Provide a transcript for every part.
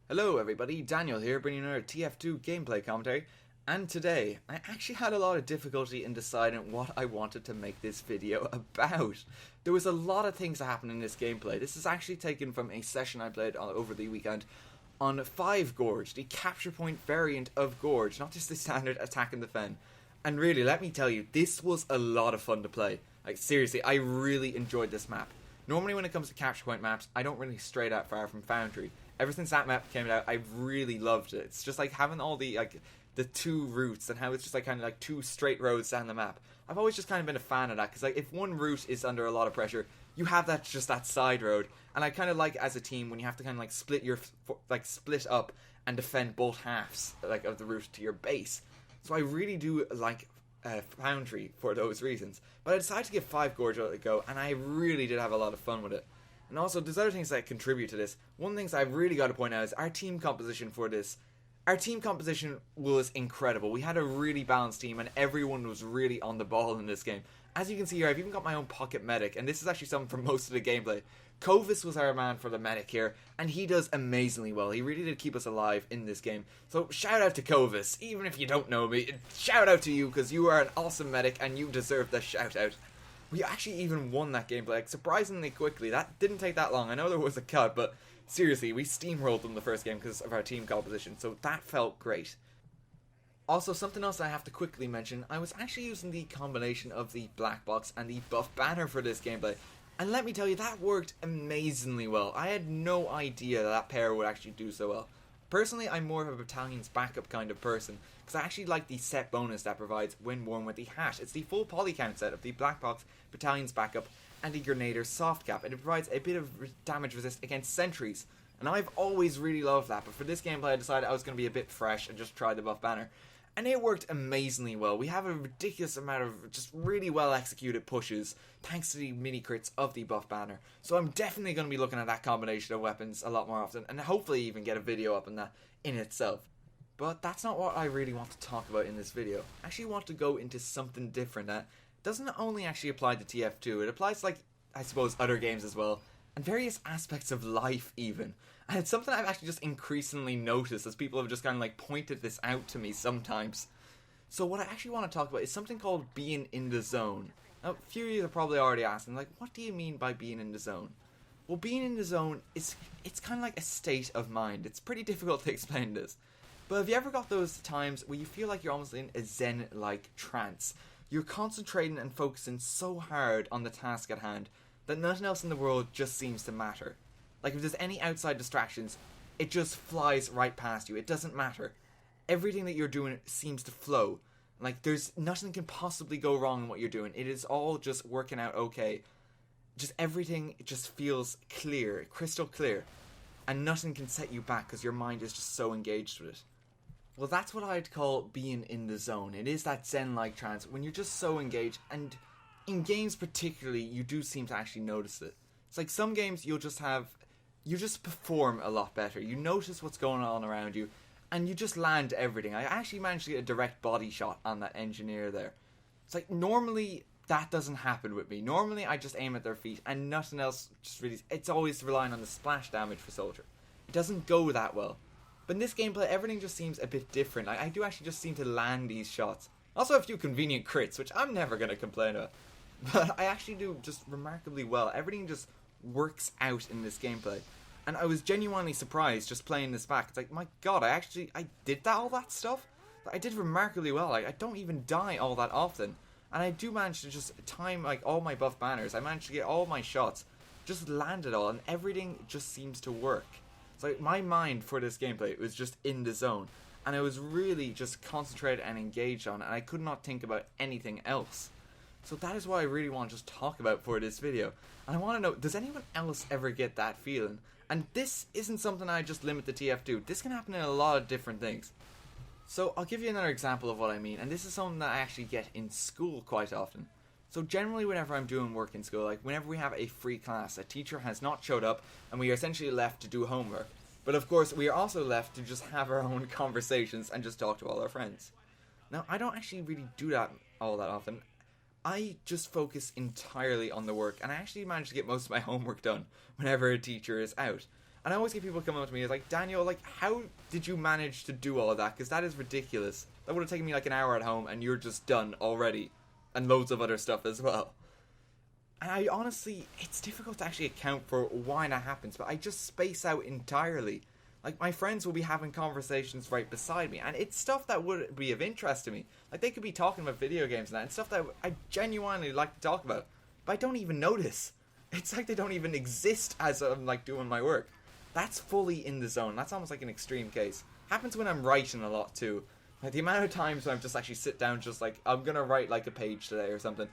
Hello everybody, Daniel here bringing another TF2 gameplay commentary, and today I actually had a lot of difficulty in deciding what I wanted to make this video about. There was a lot of things that happened in this gameplay. This is actually taken from a session I played over the weekend on 5 Gorge, the capture point variant of Gorge, not just the standard attack and defend. And really, let me tell you, this was a lot of fun to play. Like seriously, I really enjoyed this map. Normally when it comes to capture point maps, I don't really stray that far from Foundry. Ever since that map came out, I've really loved it. It's just like having all the two routes and how it's just like kind of like 2 straight roads down the map. I've always just kind of been a fan of that because like if one route is under a lot of pressure, you have that side road. And I kind of like as a team when you have to kind of like split up and defend both halves like of the route to your base. So I really do like Foundry for those reasons. But I decided to give 5 Gorge a go, and I really did have a lot of fun with it. And also, there's other things that contribute to this. One of the things I've really got to point out is our team composition for this. Our team composition was incredible. We had a really balanced team, and everyone was really on the ball in this game. As you can see here, I've even got my own pocket medic, and this is actually something from most of the gameplay. Kovis was our man for the medic here, and he does amazingly well. He really did keep us alive in this game. So shout out to Kovis, even if you don't know me. Shout out to you, because you are an awesome medic, and you deserve the shout out. We actually even won that gameplay, like, surprisingly quickly. That didn't take that long. I know there was a cut, but seriously, we steamrolled them the first game because of our team composition, so that felt great. Also, something else I have to quickly mention, I was actually using the combination of the black box and the buff banner for this gameplay, and let me tell you, that worked amazingly well. I had no idea that pair would actually do so well. Personally, I'm more of a battalion's backup kind of person, because I actually like the set bonus that provides when worn with the hat. It's the full poly count set of the black box, battalion's backup, and the grenader's soft cap, and it provides a bit of damage resist against sentries. And I've always really loved that, but for this gameplay I decided I was going to be a bit fresh and just try the buff banner. And it worked amazingly well. We have a ridiculous amount of just really well executed pushes thanks to the mini crits of the buff banner. So I'm definitely going to be looking at that combination of weapons a lot more often, and hopefully even get a video up on that in itself. But that's not what I really want to talk about in this video. I actually want to go into something different that doesn't only actually apply to TF2, it applies to, like, I suppose, other games as well, and various aspects of life even. And it's something I've actually just increasingly noticed as people have just kind of like pointed this out to me sometimes. So what I actually want to talk about is something called being in the zone. Now, a few of you are probably already asking, like, what do you mean by being in the zone? Well, being in the zone it's kind of like a state of mind. It's pretty difficult to explain this. But have you ever got those times where you feel like you're almost in a zen-like trance? You're concentrating and focusing so hard on the task at hand that nothing else in the world just seems to matter. Like, if there's any outside distractions, it just flies right past you. It doesn't matter. Everything that you're doing seems to flow. Like, there's nothing can possibly go wrong in what you're doing. It is all just working out okay. Just everything just feels clear, crystal clear. And nothing can set you back because your mind is just so engaged with it. Well, that's what I'd call being in the zone. It is that zen-like trance when you're just so engaged, and in games particularly, you do seem to actually notice it. It's like some games you just perform a lot better. You notice what's going on around you, and you just land everything. I actually managed to get a direct body shot on that engineer there. It's like, normally that doesn't happen with me. Normally I just aim at their feet, and nothing else just really... It's always relying on the splash damage for Soldier. It doesn't go that well. But in this gameplay, everything just seems a bit different. I do actually just seem to land these shots. Also a few convenient crits, which I'm never going to complain about. But I actually do just remarkably well. Everything just works out in this gameplay. And I was genuinely surprised just playing this back. It's like, my god, I did all that stuff? I did remarkably well. Like, I don't even die all that often. And I do manage to just time, like, all my buff banners. I managed to get all my shots. Just land it all, and everything just seems to work. It's like, my mind for this gameplay was just in the zone. And I was really just concentrated and engaged on it, and I could not think about anything else. So that is what I really want to just talk about for this video. And I want to know, does anyone else ever get that feeling? And this isn't something I just limit to TF2. This can happen in a lot of different things. So I'll give you another example of what I mean. And this is something that I actually get in school quite often. So generally whenever I'm doing work in school, like whenever we have a free class, a teacher has not showed up and we are essentially left to do homework. But of course we are also left to just have our own conversations and just talk to all our friends. Now I don't actually really do that all that often. I just focus entirely on the work, and I actually manage to get most of my homework done whenever a teacher is out. And I always get people coming up to me, it's like, Daniel, like, how did you manage to do all of that? Because that is ridiculous. That would have taken me like an hour at home, and you're just done already. And loads of other stuff as well. And I honestly, it's difficult to actually account for why that happens, but I just space out entirely. Like, my friends will be having conversations right beside me, and it's stuff that would be of interest to me. Like, they could be talking about video games and that, and stuff that I genuinely like to talk about. But I don't even notice. It's like they don't even exist as I'm, like, doing my work. That's fully in the zone. That's almost like an extreme case. Happens when I'm writing a lot, too. Like, the amount of times when I'm just actually sit down, just like, I'm gonna write, like, a page today or something.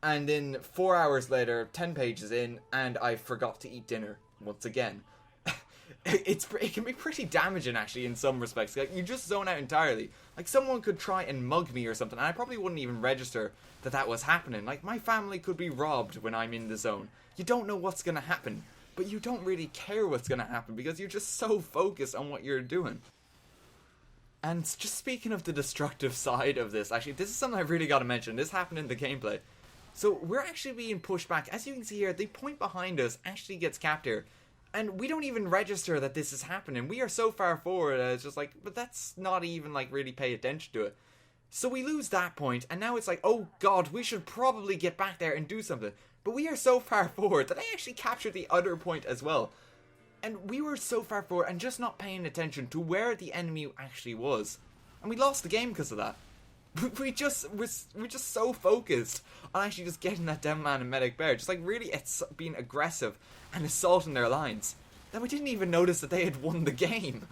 And then 4 hours later, 10 pages in, and I forgot to eat dinner once again. It can be pretty damaging, actually, in some respects. Like, you just zone out entirely. Like, someone could try and mug me or something, and I probably wouldn't even register that that was happening. Like, my family could be robbed when I'm in the zone. You don't know what's gonna happen, but you don't really care what's gonna happen because you're just so focused on what you're doing. And just speaking of the destructive side of this, actually, this is something I've really got to mention. This happened in the gameplay. So, we're actually being pushed back. As you can see here, the point behind us actually gets capped here. And we don't even register that this is happening. We are so far forward, it's just like, but that's not even, like, really pay attention to it. So we lose that point, and now it's like, oh god, we should probably get back there and do something. But we are so far forward that I actually captured the other point as well. And we were so far forward and just not paying attention to where the enemy actually was. And we lost the game because of that. We're just so focused on actually just getting that dead man and medic bear, just like really being aggressive and assaulting their lines, that we didn't even notice that they had won the game.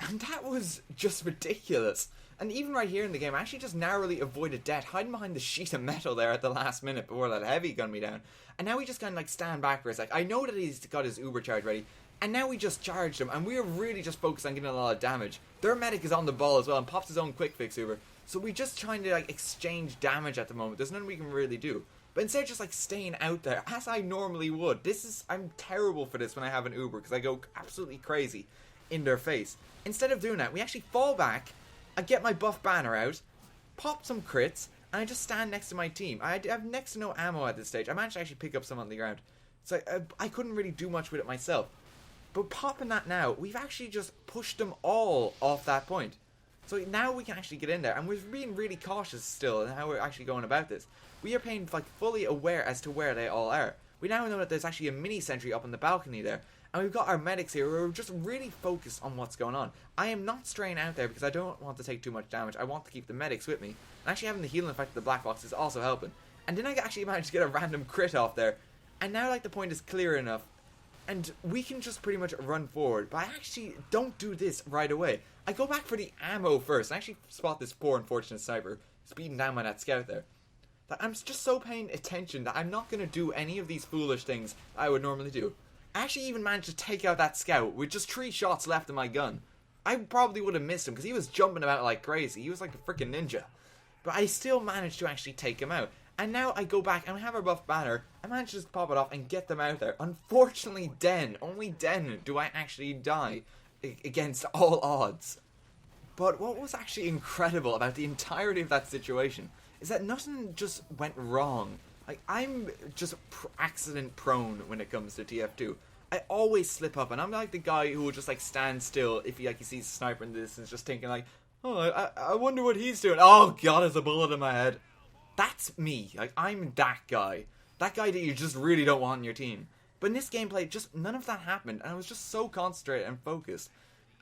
And that was just ridiculous. And even right here in the game, I actually just narrowly avoided death, hiding behind the sheet of metal there at the last minute before that heavy gunned me down. And now we just kind of like stand back for a sec. I know that he's got his uber charge ready, and now we just charged him, and we're really just focused on getting a lot of damage. Their medic is on the ball as well and pops his own quick fix uber. So we're just trying to like exchange damage at the moment. There's nothing we can really do. But instead of just like staying out there, as I normally would. I'm terrible for this when I have an Uber, because I go absolutely crazy in their face. Instead of doing that, we actually fall back, I get my buff banner out, pop some crits, and I just stand next to my team. I have next to no ammo at this stage. I managed to actually pick up some on the ground. So I couldn't really do much with it myself. But popping that now, we've actually just pushed them all off that point. So now we can actually get in there, and we're being really cautious still in how we're actually going about this. We are being like fully aware as to where they all are. We now know that there's actually a mini sentry up on the balcony there, and we've got our medics here who are just really focused on what's going on. I am not straying out there because I don't want to take too much damage. I want to keep the medics with me. And actually having the healing effect of the black box is also helping. And then I actually managed to get a random crit off there, and now like the point is clear enough, and we can just pretty much run forward. But I actually don't do this right away. I go back for the ammo first. I actually spot this poor unfortunate sniper speeding down by that scout there. That I'm just so paying attention that I'm not going to do any of these foolish things I would normally do. I actually even managed to take out that scout with just 3 shots left in my gun. I probably would have missed him because he was jumping about like crazy. He was like a freaking ninja. But I still managed to actually take him out. And now I go back and we have our buff banner. I managed to just pop it off and get them out there. Unfortunately, only then do I actually die against all odds. But what was actually incredible about the entirety of that situation is that nothing just went wrong. Like, I'm just accident prone when it comes to TF2. I always slip up, and I'm like the guy who will just like stand still if he sees a sniper in the distance, just thinking like, oh, I wonder what he's doing. Oh god, there's a bullet in my head. That's me. Like, I'm that guy. That guy that you just really don't want in your team. But in this gameplay, just none of that happened, and I was just so concentrated and focused.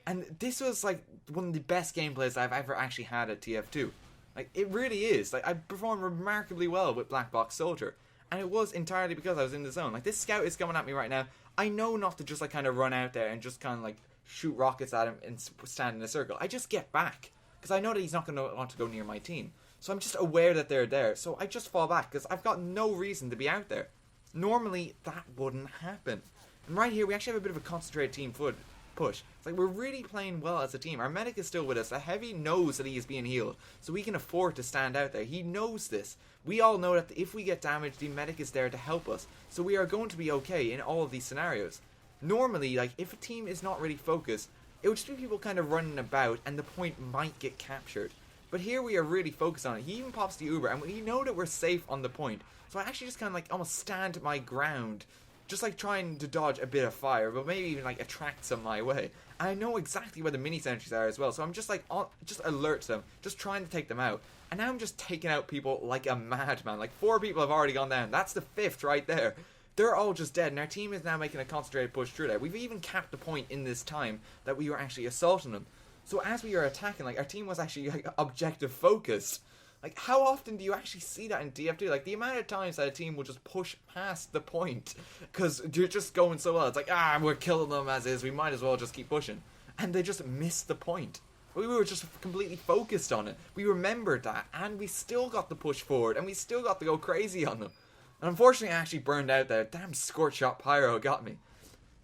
And this was like one of the best gameplays I've ever actually had at TF2. Like, it really is. Like, I performed remarkably well with Black Box Soldier, and it was entirely because I was in the zone. Like, this scout is coming at me right now. I know not to just like kind of run out there and just kind of like shoot rockets at him and stand in a circle. I just get back because I know that he's not going to want to go near my team. So I'm just aware that they're there. So I just fall back because I've got no reason to be out there. Normally, that wouldn't happen. And right here, we actually have a bit of a concentrated team push. It's like we're really playing well as a team. Our medic is still with us. The heavy knows that he is being healed, so we can afford to stand out there. He knows this. We all know that if we get damaged, the medic is there to help us. So we are going to be okay in all of these scenarios. Normally, like, if a team is not really focused, it would just be people kind of running about, and the point might get captured. But here we are really focused on it. He even pops the Uber, and we know that we're safe on the point. So I actually just kind of like almost stand my ground, just like trying to dodge a bit of fire, but maybe even like attract some my way. And I know exactly where the mini sentries are as well, so I'm just like just alert to them, just trying to take them out. And now I'm just taking out people like a madman. Like 4 people have already gone down. That's the 5th right there. They're all just dead, and our team is now making a concentrated push through there. We've even capped the point in this time that we were actually assaulting them. So as we were attacking, like, our team was actually like objective focused. Like, how often do you actually see that in TF2? Like, the amount of times that a team will just push past the point because you're just going so well. It's like, we're killing them as is. We might as well just keep pushing. And they just missed the point. We were just completely focused on it. We remembered that, and we still got the push forward, and we still got to go crazy on them. And unfortunately, I actually burned out there. Damn Scorch Shot Pyro got me.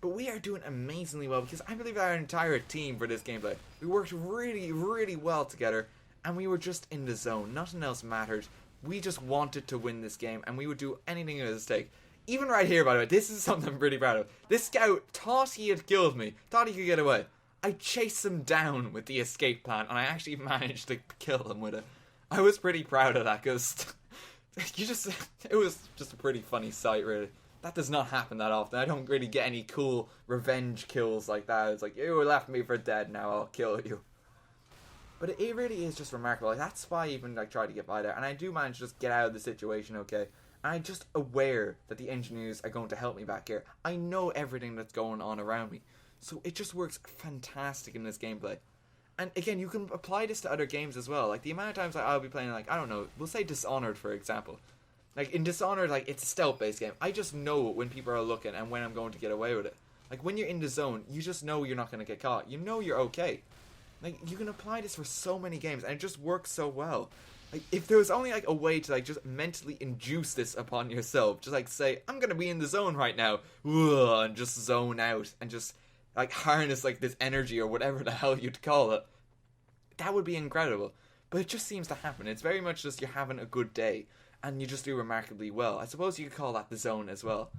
But we are doing amazingly well, because I believe our entire team for this gameplay, we worked really, really well together, and we were just in the zone. Nothing else mattered. We just wanted to win this game, and we would do anything at stake. Even right here, by the way, this is something I'm pretty proud of. This scout thought he had killed me, thought he could get away. I chased him down with the escape plan, and I actually managed to kill him with it. I was pretty proud of that, because it was just a pretty funny sight, really. That does not happen that often. I don't really get any cool revenge kills like that. It's like, you left me for dead, now I'll kill you. But it really is just remarkable. Like, that's why I even like tried to get by there, and I do manage to just get out of the situation okay. And I'm just aware that the engineers are going to help me back here. I know everything that's going on around me. So it just works fantastic in this gameplay. And again, you can apply this to other games as well. Like, the amount of times like, I'll be playing, like, I don't know, we'll say Dishonored, for example. Like, in Dishonored, like, it's a stealth-based game. I just know when people are looking and when I'm going to get away with it. Like, when you're in the zone, you just know you're not going to get caught. You know you're okay. Like, you can apply this for so many games, and it just works so well. Like, if there was only, like, a way to, like, just mentally induce this upon yourself, just, like, say, I'm going to be in the zone right now, and just zone out, and just, like, harness, like, this energy or whatever the hell you'd call it, that would be incredible. But it just seems to happen. It's very much just you're having a good day, and you just do remarkably well. I suppose you could call that the zone as well.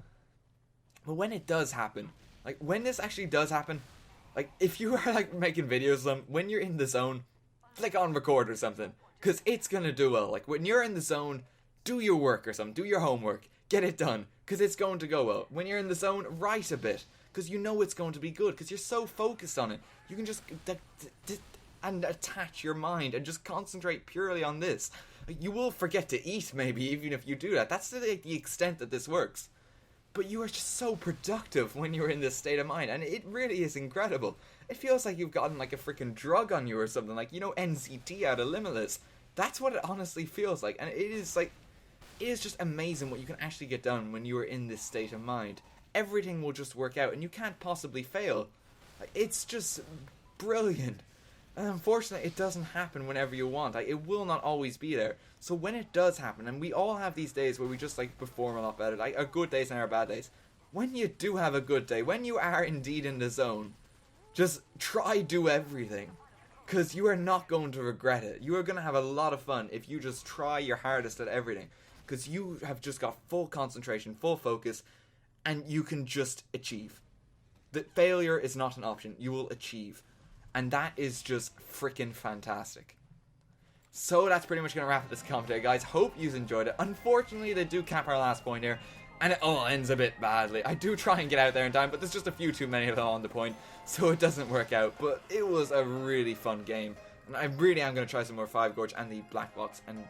But when it does happen, like, when this actually does happen, like, if you are, like, making videos of them, when you're in the zone, click on record or something, because it's gonna do well. Like, when you're in the zone, do your work or something, do your homework, get it done, because it's going to go well. When you're in the zone, write a bit, because you know it's going to be good, because you're so focused on it. You can just and attach your mind and just concentrate purely on this. You will forget to eat, maybe, even if you do that. That's the extent that this works. But you are just so productive when you're in this state of mind, and it really is incredible. It feels like you've gotten like a freaking drug on you or something, like, you know, NCT out of Limitless. That's what it honestly feels like, and it is like, it is just amazing what you can actually get done when you are in this state of mind. Everything will just work out, and you can't possibly fail. It's just brilliant. And unfortunately, it doesn't happen whenever you want. Like, it will not always be there. So when it does happen, and we all have these days where we just, like, perform a lot better, like, our good days and our bad days. When you do have a good day, when you are indeed in the zone, just try do everything. Because you are not going to regret it. You are going to have a lot of fun if you just try your hardest at everything. Because you have just got full concentration, full focus, and you can just achieve. That failure is not an option. You will achieve. And that is just freaking fantastic. So that's pretty much going to wrap up this commentary, guys. Hope you enjoyed it. Unfortunately, they do cap our last point here, and it all ends a bit badly. I do try and get out there in time, but there's just a few too many of them on the point, so it doesn't work out. But it was a really fun game, and I really am going to try some more Five Gorge and the Black Box, and